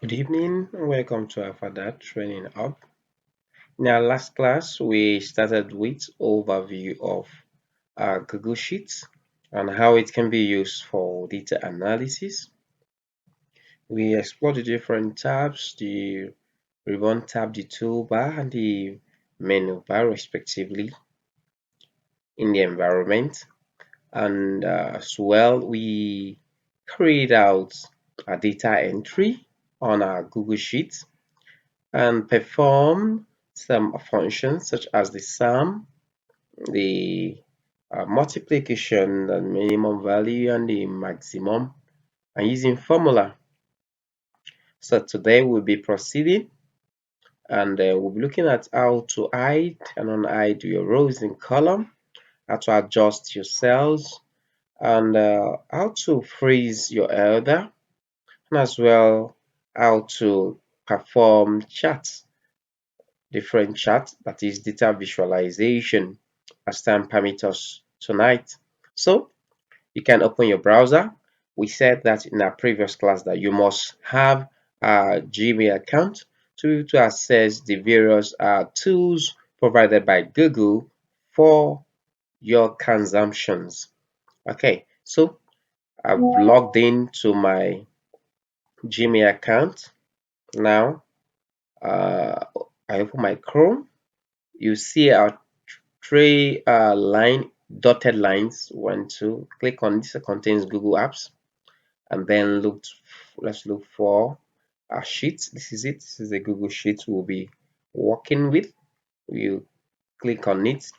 Good evening and welcome to our Further Training Hub. In our last class, we started with overview of Google Sheets and how it can be used for data analysis. We explored the different tabs, the ribbon tab, the toolbar, and the menu bar respectively in the environment. And as well, we carried out a data entry on our Google Sheets and perform some functions such as the sum, the multiplication, the minimum value, and the maximum, and using formula. So today we'll be proceeding and we'll be looking at how to hide and unhide your rows in column, how to adjust your cells, and how to freeze your header, and as well how to perform charts, different charts, that is data visualization, as time permits us tonight. So you can open your browser. We said that in our previous class that you must have a Gmail account to access the various tools provided by Google for your consumptions. Okay, so I've logged in to my Gmail account. Now I open my Chrome. You see our three dotted lines. Want to click on this, contains Google Apps, and then let's look for our sheet. This is it. This is the Google Sheet we'll be working with. You click on it.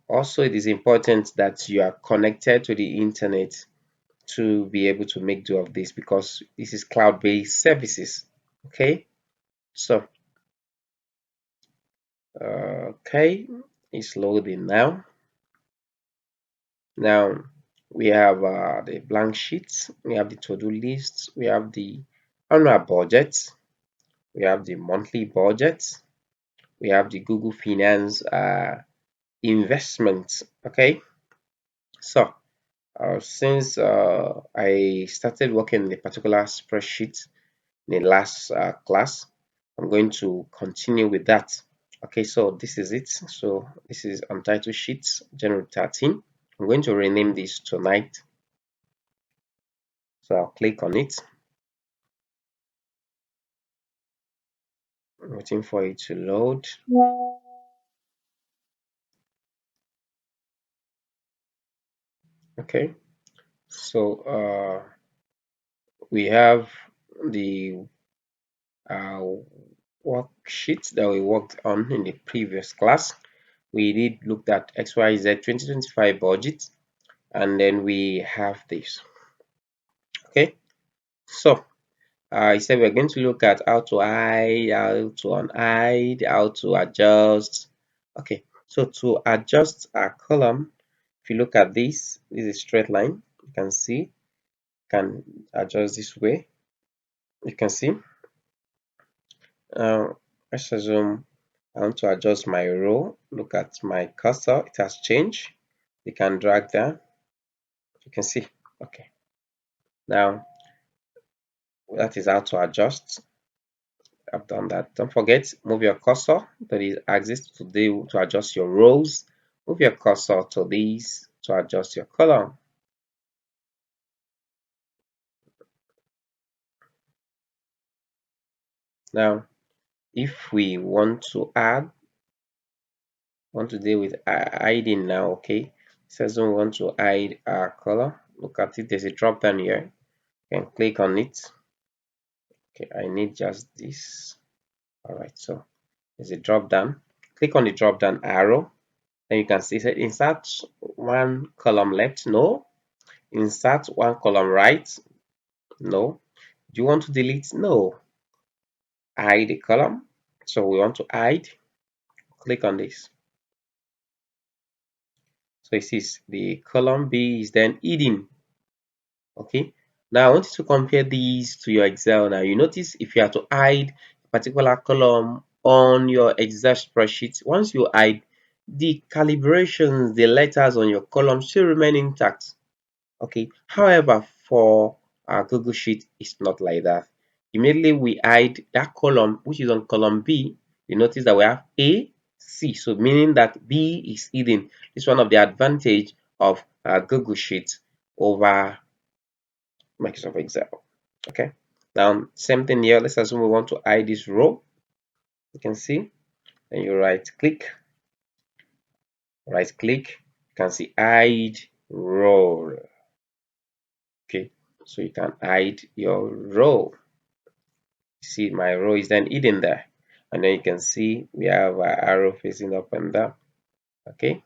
Also, it is important that you are connected to the internet to be able to make do of this, because this is cloud-based services. Okay, so okay, it's loading now. Now we have the blank sheets, we have the to-do lists, we have the annual budget, we have the monthly budget, we have the Google Finance investment. Okay, so since I started working in a particular spreadsheet in the last class, I'm going to continue with that. Okay, so this is it. So this is Untitled Sheets January 13. I'm going to rename this tonight. So I'll click on it. I'm waiting for it to load. Okay, so we have the uh, worksheet that we worked on in the previous class. We did look at XYZ 2025 budget, and then we have this. Okay, so I said we're going to look at how to hide, how to unhide, how to adjust. Okay, so to adjust a column, if you look at this is a straight line. You can see, can adjust this way. You can see. Let's assume I want to adjust my row. Look at my cursor, it has changed. You can drag down. You can see. Okay, now that is how to adjust. I've done that. Don't forget, move your cursor to the axis to adjust your rows. Move your cursor to these to adjust your column. Now, if we want to want to deal with hiding now, okay. It says we want to hide our color. Look at it, there's a drop down here. You can click on it. Okay, I need just this. All right, so there's a drop down. Click on the drop down arrow. Then you can see it insert one column left. No. Insert one column right. No. Do you want to delete? No. Hide a column. So we want to hide. Click on this. So it says the column B is then hidden. Okay. Now I want you to compare these to your Excel. Now you notice if you have to hide a particular column on your Excel spreadsheet, once you hide, the calibrations, the letters on your column still remain intact. Okay. However, for our Google Sheet, it's not like that. immediately we hide that column which is on column B, you notice that we have A, C. So meaning that B is hidden. This is one of the advantage of Google Sheets over Microsoft Excel. Okay. Now same thing here. Let's assume we want to hide this row. You can see, and you right click, you can see hide row. Okay, so you can hide your row. See, my row is then hidden there, and then you can see we have our arrow facing up and down. Okay,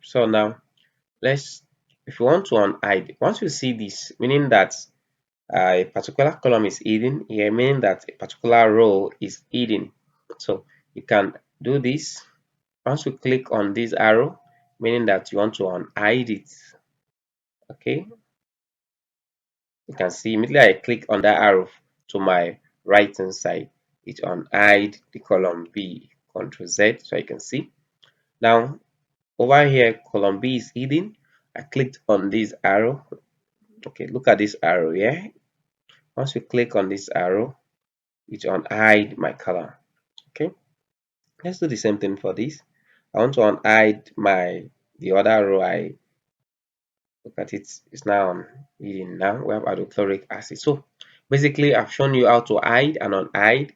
so now let's, if you want to unhide, once you see this, meaning that a particular column is hidden here, meaning that a particular row is hidden, so you can do this. Once you click on this arrow, meaning that you want to unhide it. Okay, you can see immediately I click on that arrow to my right hand side, it unhide the column B. Control Z, so I can see. Now over here column B is hidden. I clicked on this arrow. Okay, look at this arrow here. Once you click on this arrow, it unhide my column. Okay, let's do the same thing for this. I want to unhide the other row. I look at it, it's now on hidden. Now we have hydrochloric acid. So basically I've shown you how to hide and unhide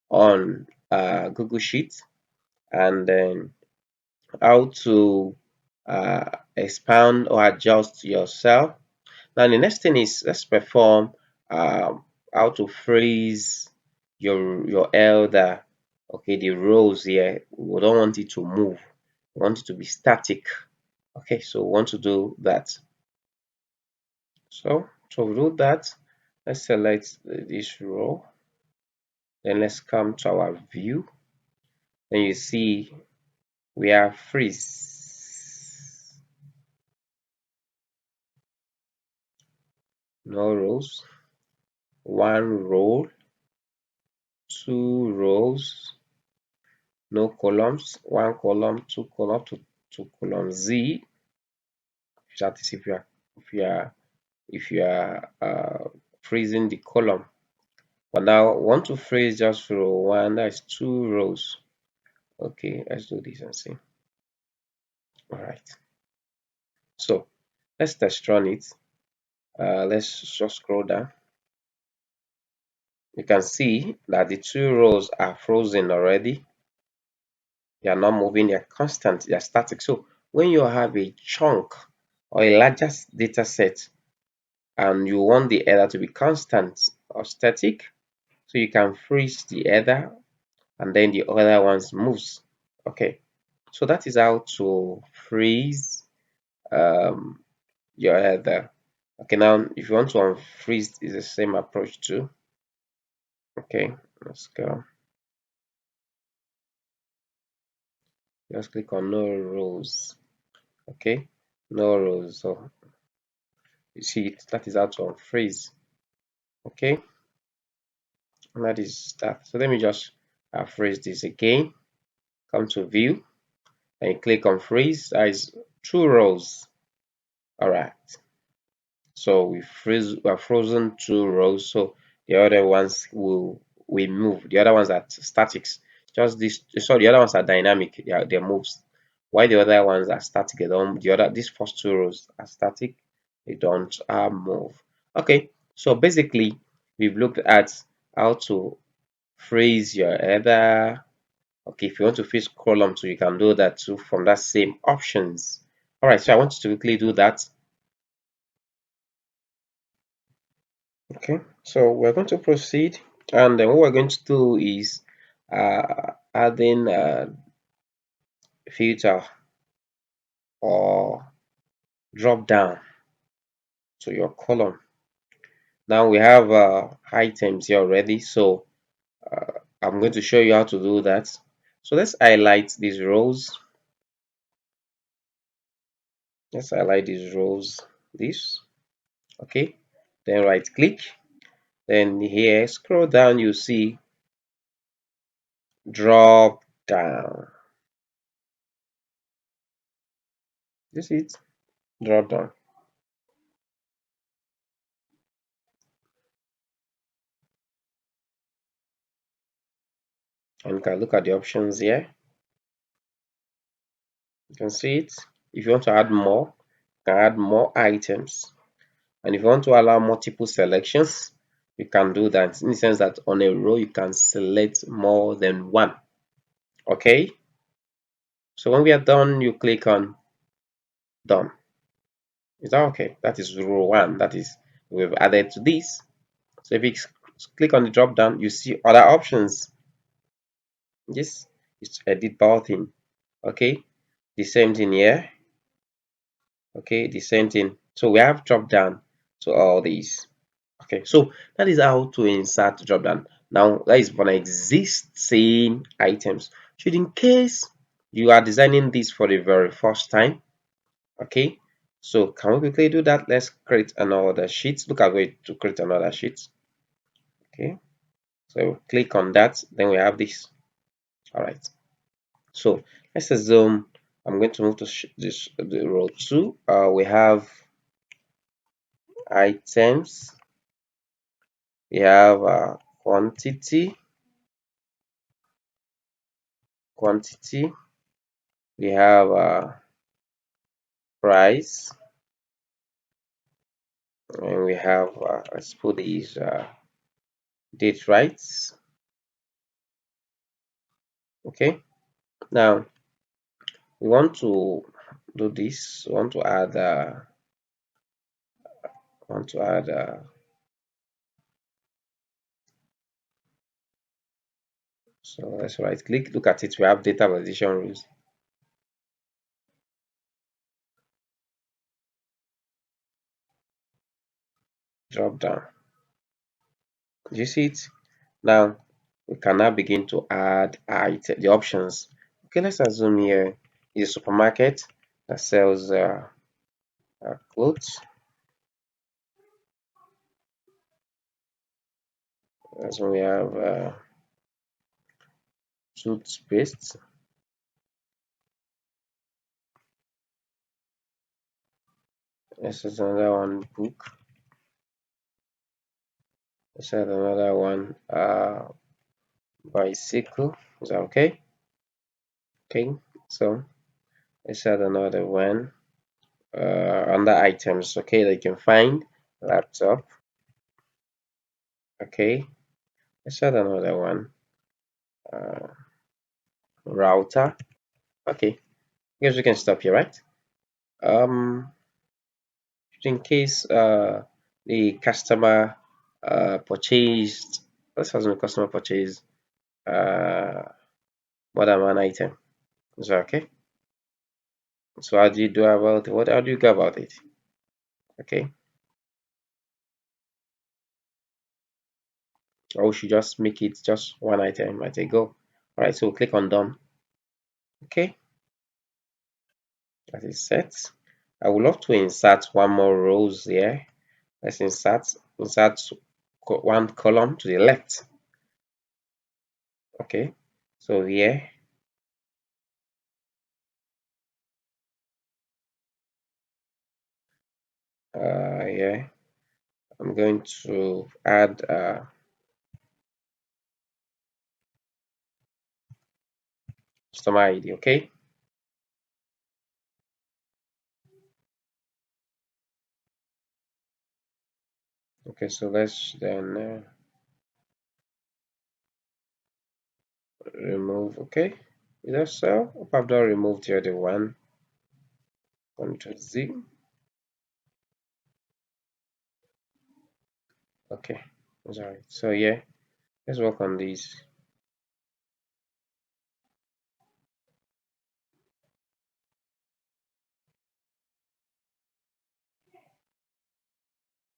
on Google Sheets, and then how to expand or adjust your cell. Now the next thing is, let's perform how to freeze your elder. Okay, the rows here, we don't want it to move, we want it to be static. Okay, so we want to do that. So to do that, let's select this row, then let's come to our view. Then you see we have freeze, no rows, one row, two rows, no columns, one column, two column, two column Z. That is if you are freezing the column. But now I want to freeze just row one, that is two rows. Okay, let's do this and see. All right, so let's test run it. Let's just scroll down. You can see that the two rows are frozen already. They are not moving, they are constant, they are static. So when you have a chunk or a larger data set and you want the header to be constant or static, so you can freeze the header and then the other ones moves. Okay, so that is how to freeze um, your header. Okay, now if you want to unfreeze, it's the same approach too. Okay, let's go. Just click on no rows. Okay, no rows. So you see that is how to unfreeze. Okay, and that is that. So let me just freeze this again. Come to view and click on freeze. That is two rows. All right, so we have frozen two rows, so the other ones will move. The other ones are statics. Just this, so the other ones are dynamic, they moves, while the other ones are static. They don't, these first two rows are static, they don't move. Okay, so basically we've looked at how to freeze your header. Okay, if you want to freeze column too, you can do that too from that same options. All right, so I want you to quickly do that. Okay, so we're going to proceed, and then what we're going to do is adding a filter or drop down to your column. Now we have items here already, so I'm going to show you how to do that. So let's highlight these rows. Let's highlight these rows. This, okay. Then right click. Then here, scroll down. You see drop down. This is drop down. And you can look at the options here. You can see it. If you want to add more, you can add more items. And if you want to allow multiple selections, you can do that in the sense that on a row you can select more than one. Okay, so when we are done, you click on done. Is that okay? That is row one. That is, we've added to this. So if you click on the drop down, you see other options. This is edit button. Okay, the same thing here. Okay, the same thing. So we have drop down to all these. Okay, so that is how to insert drop down. Now that is for existing items. Should in case you are designing this for the very first time, okay, so can we quickly do that? Let's create another sheet. Look at way to create another sheet. Okay, so click on that, then we have this. All right, so let's assume I'm going to move to this the row 2. We have items, we have quantity, we have price, and we have let's put these date rights. Okay, now we want to do this. We want to add so let's right click, look at it. We have data validation rules. Drop down. Do you see it? Now we can now begin to add the options. Okay, let's assume here is a supermarket that sells clothes. So we have toothpaste. This is another one, book. Let's add another one, bicycle. Is that okay? Okay, so let's add another one under items. Okay, that you can find laptop. Okay, let's add another one, uh, router. Okay, guess we can stop here, right? Um, in case the customer purchased, let's assume the customer purchased uh, more than one item. Is that okay? So how do you do about it? How do you go about it? Okay, or we should just make it just one item at a go. All right, so we'll click on done. Okay, that is set. I would love to insert one more rows here. Let's insert one column to the left. Okay, so here, yeah, I'm going to add customer ID. Okay, okay, so let's then remove. Okay, is that so? Hope I've not removed the other one. Control Z. Okay, sorry. So yeah, let's work on these.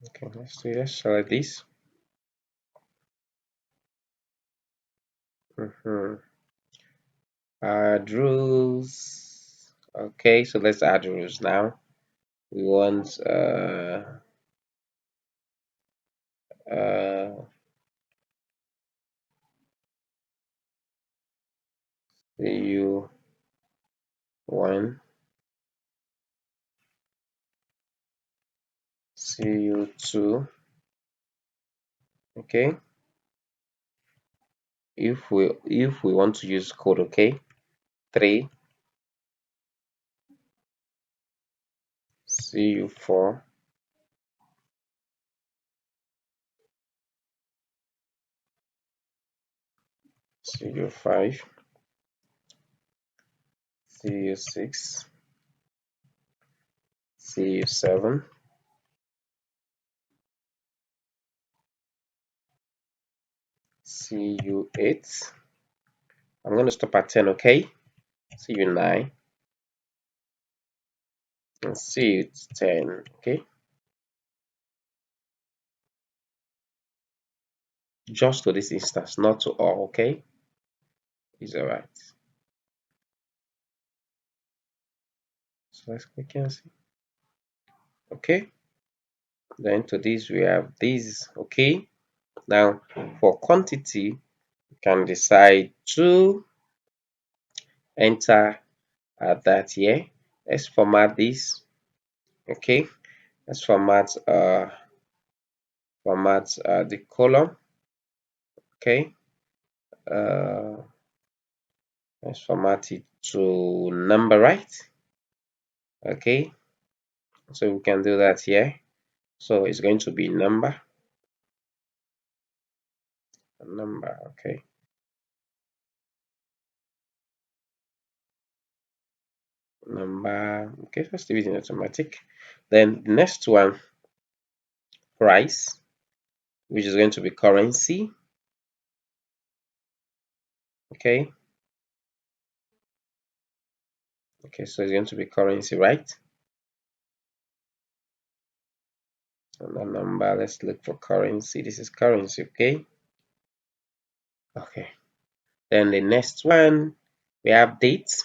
Okay, let's select this. Add rules. Okay, so let's add rules now. We want uh CU one, CU two. Okay, if we want to use code, okay, 3 cu4 cu5 cu6 cu7 cu8. I'm going to stop at 10, okay? cu9 and cu10, okay? Just to this instance, not to all, okay? Is all right. So let's click and see. Okay, then to this we have this, okay? Now for quantity, you can decide to enter that here. Let's format this, okay? Let's format the column, okay? Uh, let's format it to number, right? Okay, so we can do that here. So it's going to be number, okay? Number, okay, let's leave it in automatic. Then the next one, price, which is going to be currency, okay? Okay, so it's going to be currency, right? And the number, let's look for currency. This is currency, okay? Okay. Then the next one, we have dates.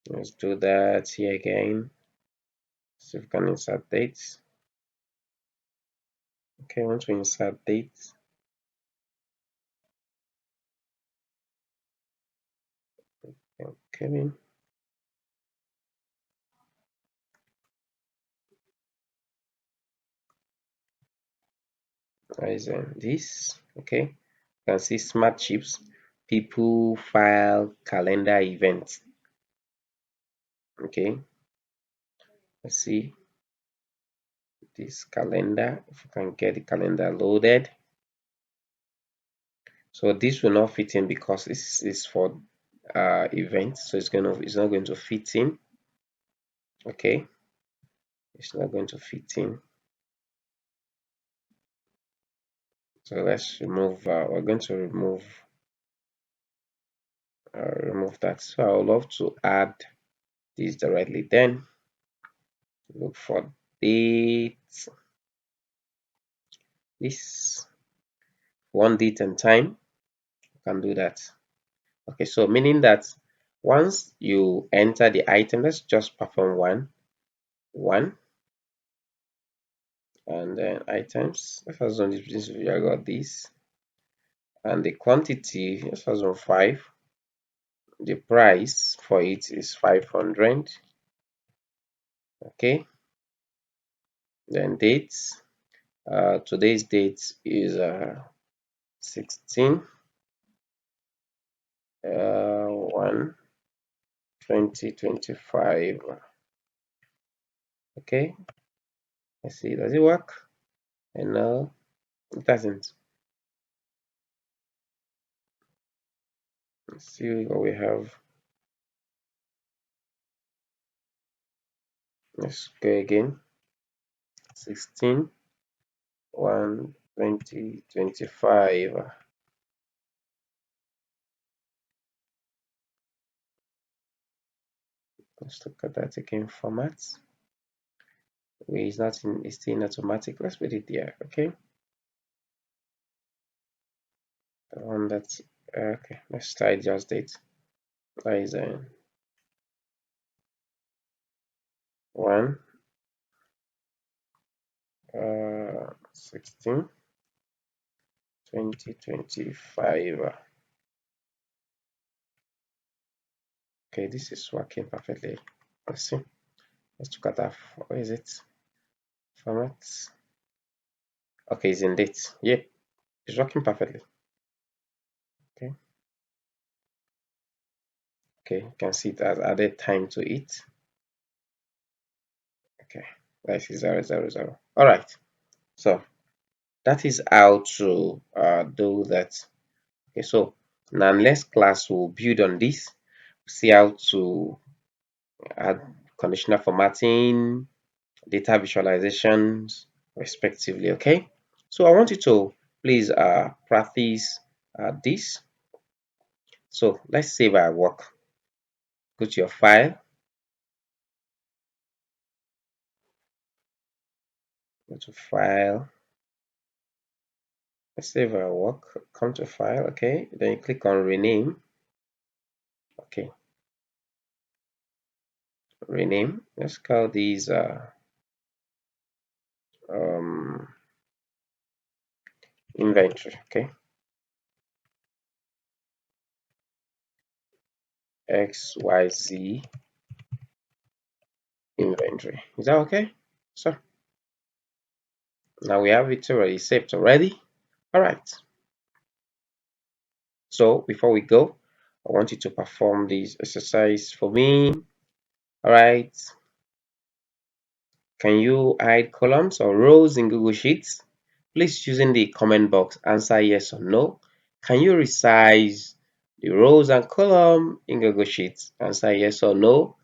Let's do that here again. See if we can insert dates. Okay, once we insert dates, okay. Is this, okay? You can see smart chips, people, file, calendar, event. Okay, let's see this calendar, if we can get the calendar loaded. So this will not fit in because this is for events, so it's not going to fit in. Okay, it's not going to fit in. So let's remove. We're going to remove that. So I would love to add this directly. Then look for date. This one date and time. You can do that. Okay, so meaning that once you enter the item, let's just perform one, and then items. Let's assume this video I got this, and the quantity. Let's assume 5. The price for it is 500. Okay, then dates. Today's date is 16 1 2025. Okay, let's see, does it work? And no, it doesn't. Let's see what we have. Let's go again. 16 1 2025. Let's look at that again. Formats. Wait, it's not in, it's still in automatic. Let's put it there. Okay, the one that's okay. Let's try just date. That is 1 16 2025. Okay, this is working perfectly. Let's see. Let's look at that. Where is it? Formats. Okay, it's in date. Yep, it's working perfectly. Okay, you can see it has added time to it. Okay, that's 000. All right, so that is how to do that. Okay, so now next class will build on this, see how to add conditional formatting, data visualizations, respectively. Okay, so I want you to please practice this. So let's save our work. Go to your file, go to file, let's save our work, come to file, okay, then you click on rename. Okay, rename. Let's call these um, inventory. Okay, XYZ inventory. Is that okay? So now we have it already saved already. All right. So before we go, I want you to perform this exercise for me. All right. Can you hide columns or rows in Google Sheets? Please using the comment box answer yes or no. Can you resize the rows and column in Google Sheets? Answer yes or no.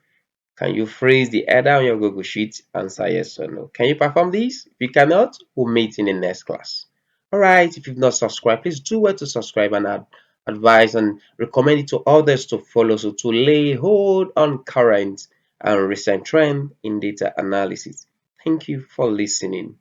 Can you freeze the header on your Google Sheet? Answer yes or no. Can you perform this? If you cannot, we'll meet in the next class. Alright, if you've not subscribed, please do well to subscribe and advise and recommend it to others to follow so to lay hold on current and recent trend in data analysis. Thank you for listening.